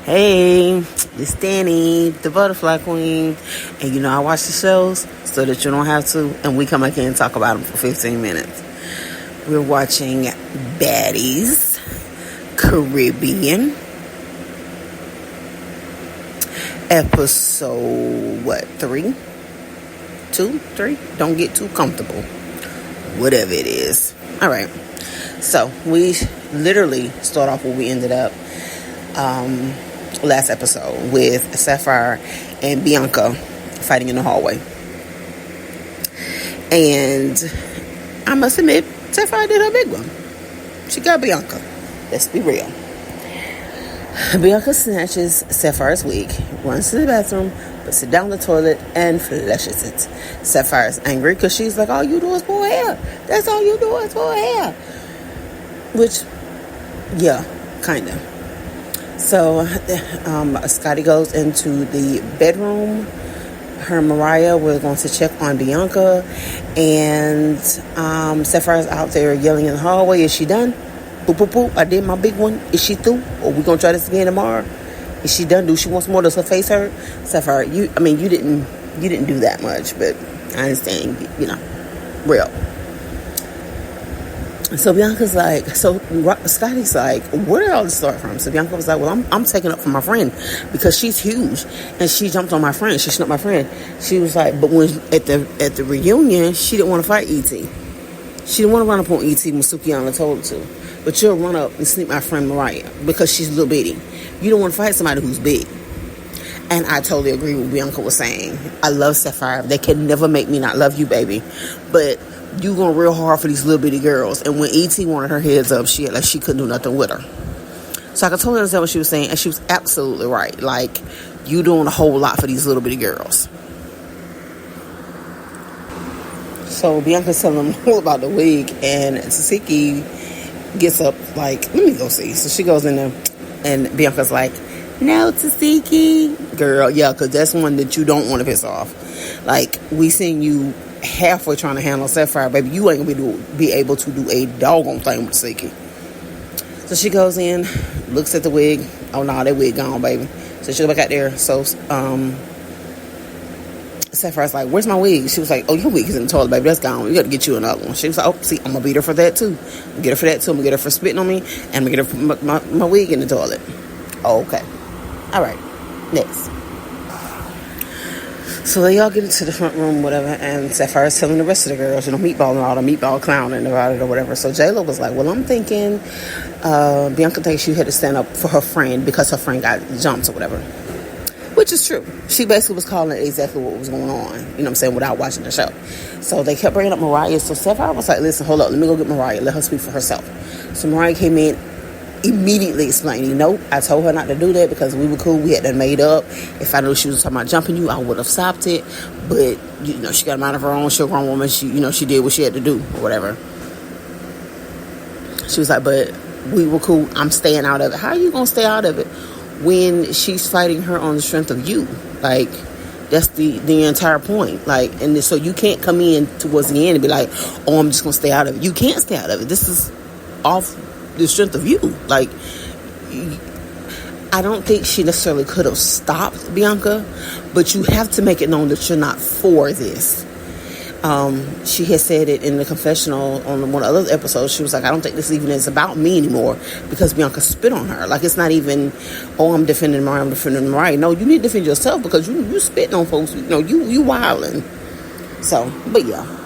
Hey, it's Danny, the Butterfly Queen. And I watch the shows so that you don't have to. And we come back here and talk about them for 15 minutes. We're watching Baddies Caribbean. Episode, 3? 2? 3? Don't get too comfortable. Whatever it is. All right. So, we literally start off where we ended up last episode with Sapphire and Bianca fighting in the hallway. And I must admit, Sapphire did her big one. She got Bianca. Let's be real. Bianca snatches Sapphire's wig, runs to the bathroom, puts it down the toilet, and flushes it. Sapphire's angry because she's like, all you do is pull hair. That's all you do is pull hair. Which, yeah, kind of. So, Scotty goes into the bedroom. Her and Mariah were going to check on Bianca. And Sapphire's out there yelling in the hallway. Is she done? Boop, boop, boop. I did my big one. Is she through? Or we going to try this again tomorrow? Is she done? Do she want more? Does her face hurt? Sapphire, you didn't do that much. But I understand, real. So Bianca's like, Scotty's like, where did all this start from? So Bianca was like, well, I'm taking up for my friend because she's huge and she jumped on my friend. She snuck my friend. She was like, but when at the reunion, she didn't want to fight E.T. She didn't want to run up on E.T. when Sukiyana told her to. But you'll run up and sneak my friend Mariah because she's a little bitty. You don't want to fight somebody who's big. And I totally agree with what Bianca was saying. I love Sapphire. They can never make me not love you, baby. But you going real hard for these little bitty girls. And when E.T. wanted her heads up, she like she couldn't do nothing with her. So I could totally understand what she was saying. And she was absolutely right. Like, you doing a whole lot for these little bitty girls. So Bianca's telling them all about the wig. And Tasiki gets up like, let me go see. So she goes in there. And Bianca's like, no, Tasiki. Girl, yeah, because that's one that you don't want to piss off. Like, we seen you halfway trying to handle Sapphire, baby. You ain't gonna be able to do a doggone thing with Siki. So she goes in, looks at the wig. Oh no, that wig gone, baby. So she go back out there. So Sapphire's like, where's my wig? She was like, oh, your wig is in the toilet, baby. That's gone. We gotta get you another one. She was like, oh, see, I'm gonna beat her for that too. I'm gonna get her for that too. I'm gonna get her for spitting on me, and I'm gonna get her for my wig in the toilet. Oh, okay. All right. Next. So they all get into the front room, whatever, and Sapphire's telling the rest of the girls, meatball and all the meatball clowning about it or whatever. So J-Lo was like, well, I'm thinking Bianca thinks she had to stand up for her friend because her friend got jumped or whatever. Which is true. She basically was calling it exactly what was going on, without watching the show. So they kept bringing up Mariah. So Sapphire was like, listen, hold up, let me go get Mariah. Let her speak for herself. So Mariah came in, immediately explaining, nope, I told her not to do that because we were cool. We had that made up. If I knew she was talking about jumping you, I would have stopped it. But, she got a mind of her own. She's a grown woman. She did what she had to do or whatever. She was like, but we were cool. I'm staying out of it. How are you going to stay out of it when she's fighting her on the strength of you? Like, that's the entire point. Like, and so you can't come in towards the end and be like, oh, I'm just going to stay out of it. You can't stay out of it. This is off the strength of you. Like, I don't think she necessarily could have stopped Bianca, but you have to make it known that you're not for this. She had said it in the confessional on one of the other episodes. She was like, I don't think this even is about me anymore because Bianca spit on her. Like, it's not even, oh, I'm defending Mariah. No, you need to defend yourself because you spitting on folks. You wilding. So, but yeah.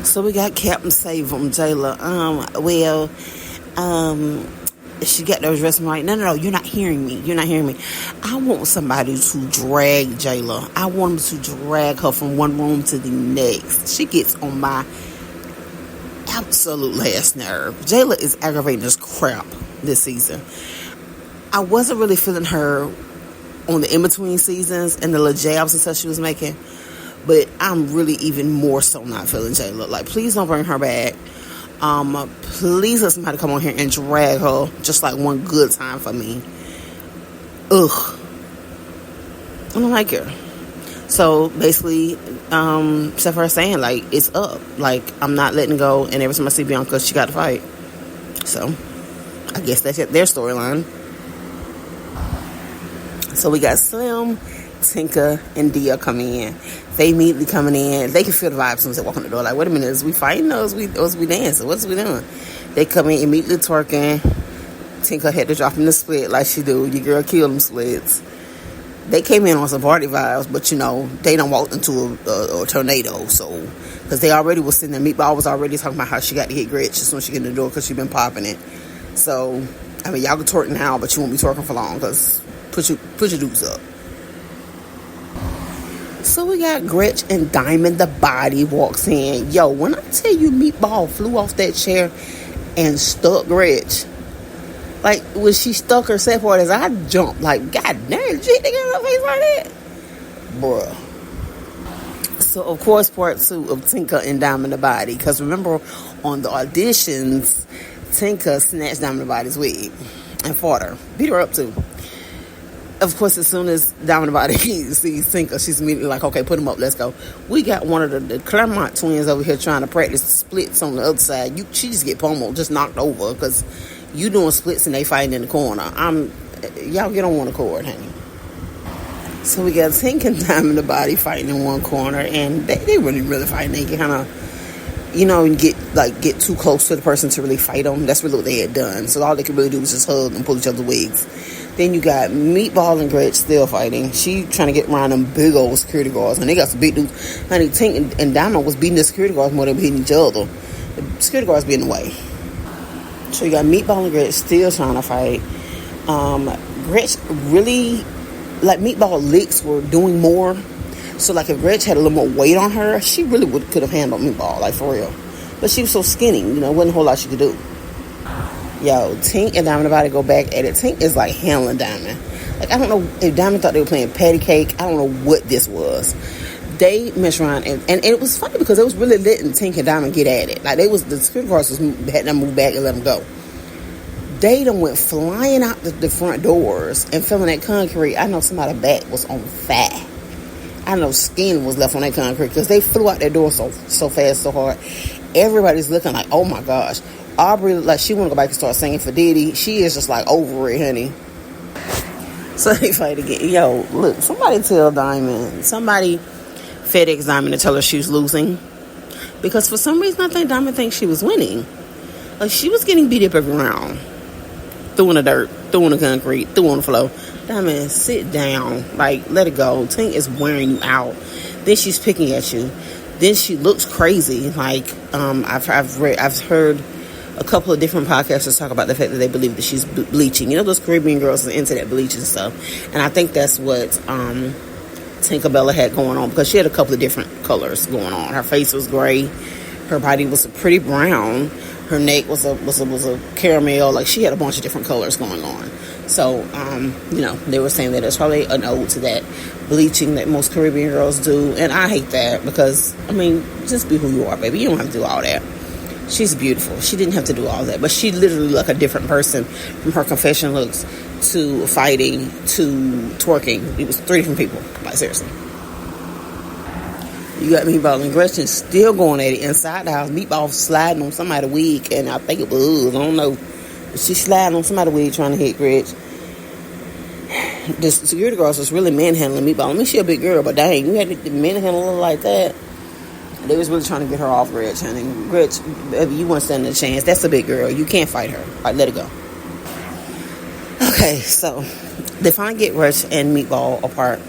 So we got Captain Save 'em, Jayla. She got those dressed right. No, you're not hearing me. I want somebody to drag Jayla. I want them to drag her from one room to the next. She gets on my absolute last nerve. Jayla is aggravating as crap this season. I wasn't really feeling her on the in-between seasons and the little jabs and stuff she was making. But I'm really even more so not feeling Jayla. Like, please don't bring her back. Please let somebody come on here and drag her just like one good time for me. Ugh. I don't like her. So basically, Sapphire saying like it's up. Like, I'm not letting go, and every time I see Bianca, she got to fight. So I guess that's their storyline. So we got Slim, Tinka, and Dia coming in. They immediately coming in. They can feel the vibe as soon as they walk in the door. Like, wait a minute, is we fighting or is we dancing? What's we doing? They come in immediately twerking. Tinka had to drop in the split like she do. Your girl killed them splits. They came in on some party vibes, but they done walked into a tornado. So, because they already was sitting there. Meatball was already talking about how she got to hit Gretch as soon as she get in the door because she been popping it. So, I mean, y'all can twerk now, but you won't be twerking for long because put your dudes up. So we got Gretch and Diamond the Body walks in. Yo, when I tell you Meatball flew off that chair and stuck Gretch, like when she stuck herself on as I jumped, like, god damn, she hit her face like that, bruh. So of course part 2 of Tinka and Diamond the Body, because remember on the auditions, Tinka snatched Diamond the Body's wig and fought her, beat her up too. Of course, as soon as Diamond the Body sees Tinka, she's immediately like, okay, put him up, let's go. We got one of the Claremont twins over here trying to practice splits on the other side. She just get pummeled, just knocked over, because you doing splits and they fighting in the corner. Y'all get on one accord, honey. So we got Tinka and Diamond the Body fighting in one corner, and they really fighting. They kind of, get too close to the person to really fight them. That's really what they had done. So all they could really do was just hug and pull each other's wigs. Then you got Meatball and Gretch still fighting. She trying to get around them big old security guards. And they got some big dudes. Honey, Tink and Diamond was beating the security guards more than beating each other. The security guards be in the way. So you got Meatball and Gretch still trying to fight. Gretch really, like, Meatball licks were doing more. So, like, if Gretch had a little more weight on her, she really could have handled Meatball, like, for real. But she was so skinny, wasn't a whole lot she could do. Yo, Tink and Diamond the Body go back at it. Tink is like handling Diamond. Like, I don't know if Diamond thought they were playing patty cake. I don't know what this was. They messed around and it was funny because it was really letting Tink and Diamond get at it. Like, the security guards had to move back and let them go. They done went flying out the front doors and fell in that concrete. I know somebody's back was on fire. I know skin was left on that concrete because they flew out that door so fast, so hard. Everybody's looking like, oh my gosh. Aubrey, like, she want to go back and start singing for Diddy. She is just like over it, honey. So they fight again. Yo, look, somebody tell Diamond. Somebody FedEx Diamond to tell her she was losing. Because for some reason, I think Diamond thinks she was winning. Like, she was getting beat up every round. Threw in the dirt, threw in the concrete, threw on the floor. Diamond, sit down. Like, let it go. Tink is wearing you out. Then she's picking at you. Then she looks crazy. Like, I've heard a couple of different podcasters talk about the fact that they believe that she's bleaching. Those Caribbean girls are into that bleaching stuff. And I think that's what Tinkerbella had going on, because she had a couple of different colors going on. Her face was gray. Her body was a pretty brown. Her neck was a caramel. Like, she had a bunch of different colors going on. So, they were saying that it's probably an ode to that bleaching that most Caribbean girls do. And I hate that because, just be who you are, baby. You don't have to do all that. She's beautiful. She didn't have to do all that. But she literally looked like a different person from her confession looks to fighting to twerking. It was 3 different people. Like, seriously. You got Meatball and Gretchen still going at it inside the house. Meatball sliding on somebody's wig, and I think it was, I don't know. She's sliding on somebody's wig trying to hit Gretch. The security guards was really manhandling Meatball. She a big girl, but dang, you had to manhandle her like that. They was really trying to get her off Gretch, honey. Gretch, baby, you weren't standing a chance. That's a big girl. You can't fight her. Like, let it go. Okay, so they finally get Gretch and Meatball apart.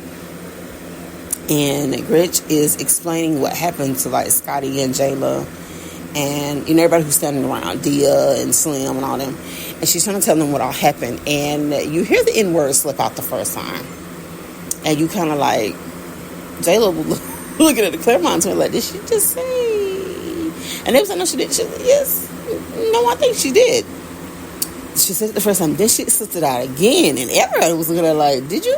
And Gretch is explaining what happened to, like, Scotty and Jayla and everybody who's standing around, Dia and Slim and all them. And she's trying to tell them what all happened. And you hear the N-word slip out the first time. And you kind of like, Jayla will looking at the Claremont twin like, did she just say? And they was like, no, she didn't. She was like, yes. No, I think she did. She said it the first time. Then she slipped it out again. And everybody was looking at her like, did you?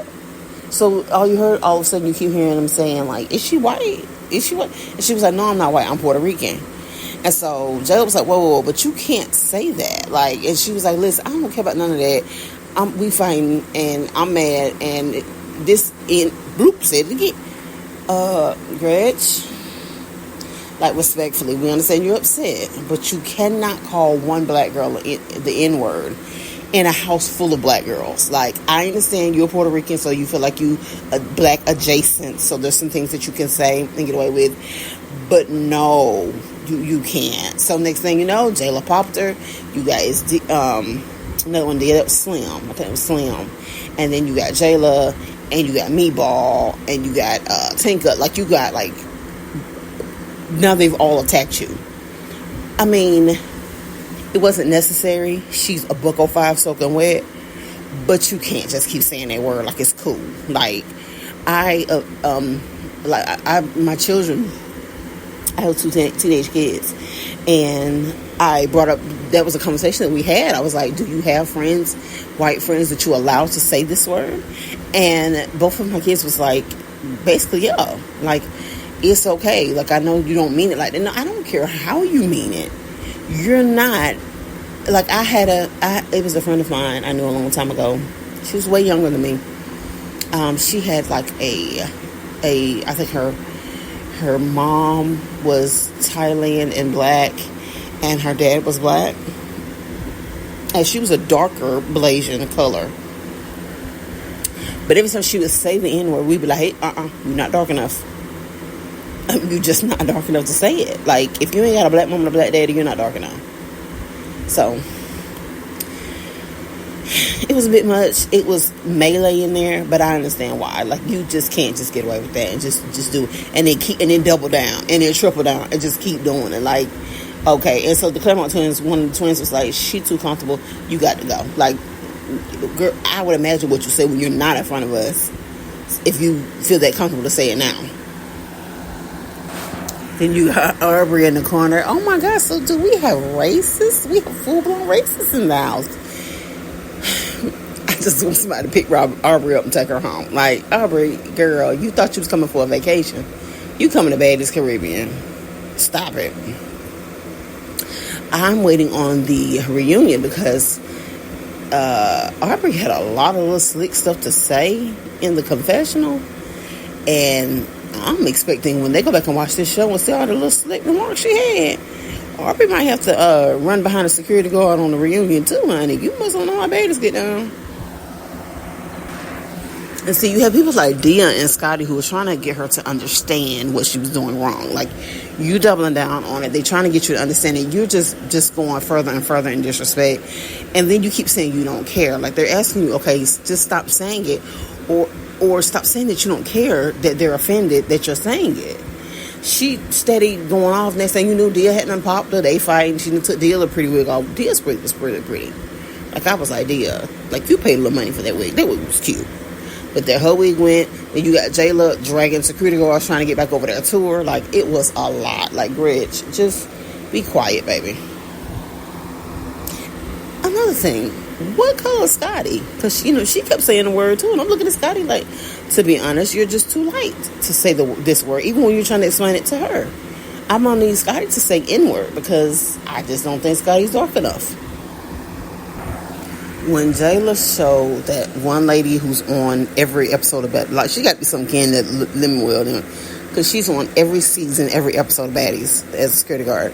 So all you heard, all of a sudden you keep hearing them saying, like, is she white? Is she white? And she was like, no, I'm not white. I'm Puerto Rican. And so Jayla was like, whoa, but you can't say that. Like, and she was like, listen, I don't care about none of that. We fighting and I'm mad. And this, bloop, said it again. Gretch, like, respectfully, we understand you're upset, but you cannot call one black girl the N-word in a house full of black girls. Like, I understand you're Puerto Rican, so you feel like you black adjacent, so there's some things that you can say and get away with, but no, you can't. So next thing you know, Jayla popped her. You guys another one did it, Slim. I think it was Slim. And then you got Jayla, and you got Meatball, and you got Tinka. Like, you got, like, now they've all attacked you. I mean, it wasn't necessary. She's a $105 soaking wet, but you can't just keep saying that word like it's cool. Like, my children, I have two teenage kids, and I brought up, that was a conversation that we had. I was like, do you have friends, white friends, that you allow to say this word? And both of my kids was like, basically, yeah, like, it's okay. Like, I know you don't mean it like that. No, I don't care how you mean it. You're not, like, it was a friend of mine I knew a long time ago. She was way younger than me. She had, like, I think her mom was Thailand and black, and her dad was black. And she was a darker Blasian color. But every time she would say the N-word, we'd be like, hey, you're not dark enough. You're just not dark enough to say it. Like, if you ain't got a black mom and a black daddy, you're not dark enough. So, it was a bit much. It was melee in there, but I understand why. Like, you just can't just get away with that and just do it. And then double down, and then triple down, and just keep doing it. Like, okay. And so the Claremont twins, one of the twins was like, she too comfortable, you got to go. Like, girl, I would imagine what you say when you're not in front of us, if you feel that comfortable to say it now. Then you got Aubrey in the corner. Oh my God, so do we have racists? We have full-blown racists in the house. I just want somebody to pick Aubrey up and take her home. Like, Aubrey, girl, you thought you was coming for a vacation. You coming to Baddies Caribbean. Stop it. I'm waiting on the reunion because Aubrey had a lot of little slick stuff to say in the confessional, and I'm expecting when they go back and watch this show and see all the little slick remarks she had, Aubrey might have to run behind a security guard on the reunion too, honey. You must not know how Baddies get down. And see, you have people like Dia and Scotty who are trying to get her to understand what she was doing wrong. Like, you doubling down on it. They're trying to get you to understand it. You're just going further and further in disrespect. And then you keep saying you don't care. Like, they're asking you, okay, just stop saying it. Or stop saying that you don't care, that they're offended that you're saying it. She steady going off. Next thing you knew, Dia hadn't popped her. They fighting. She took Dia a pretty wig off. Dia's wig was pretty pretty. Like, I was like, Dia, like, you paid a little money for that wig. That wig was cute. But that her wig went, and you got Jayla dragging security guards trying to get back over their tour. Like, it was a lot. Like, Rich, just be quiet, baby. Another thing, what color is Scotty? Because, she kept saying the word too, and I'm looking at Scotty like, to be honest, you're just too light to say this word, even when you're trying to explain it to her. I'm going to need Scotty to say N-word because I just don't think Scotty's dark enough. When Jayla showed that one lady who's on every episode of Baddies, like, she got to be some can that Lemonwell in, because she's on every season, every episode of Baddies as a security guard.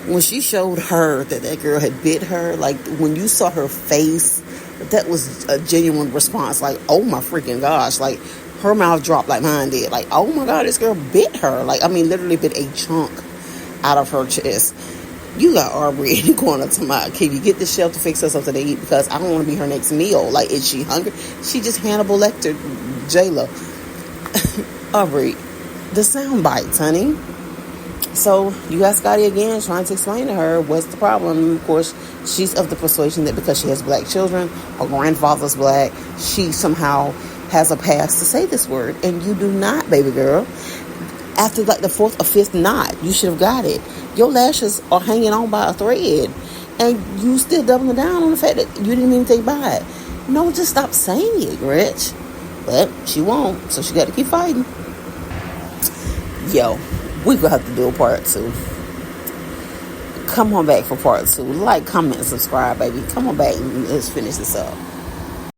When she showed her that girl had bit her, like, when you saw her face, that was a genuine response. Like, oh my freaking gosh. Like, her mouth dropped like mine did. Like, oh my God, this girl bit her. Like, I mean, literally bit a chunk out of her chest. You got Aubrey in the corner to my, can you get this shelf to fix us something to eat? Because I don't want to be her next meal. Like, is she hungry? She just Hannibal Lecter, Jayla. Aubrey, the sound bites, honey. So, you got Scotty again trying to explain to her what's the problem. Of course, she's of the persuasion that because she has black children, her grandfather's black, she somehow has a pass to say this word. And you do not, baby girl. After like the fourth or fifth knot, you should have got it. Your lashes are hanging on by a thread, and you still doubling down on the fact that you didn't even think by it. No, just stop saying it, Gretch. But she won't, so she got to keep fighting. Yo, we're going to have to do a part 2. Come on back for part 2. Like, comment, and subscribe, baby. Come on back and let's finish this up.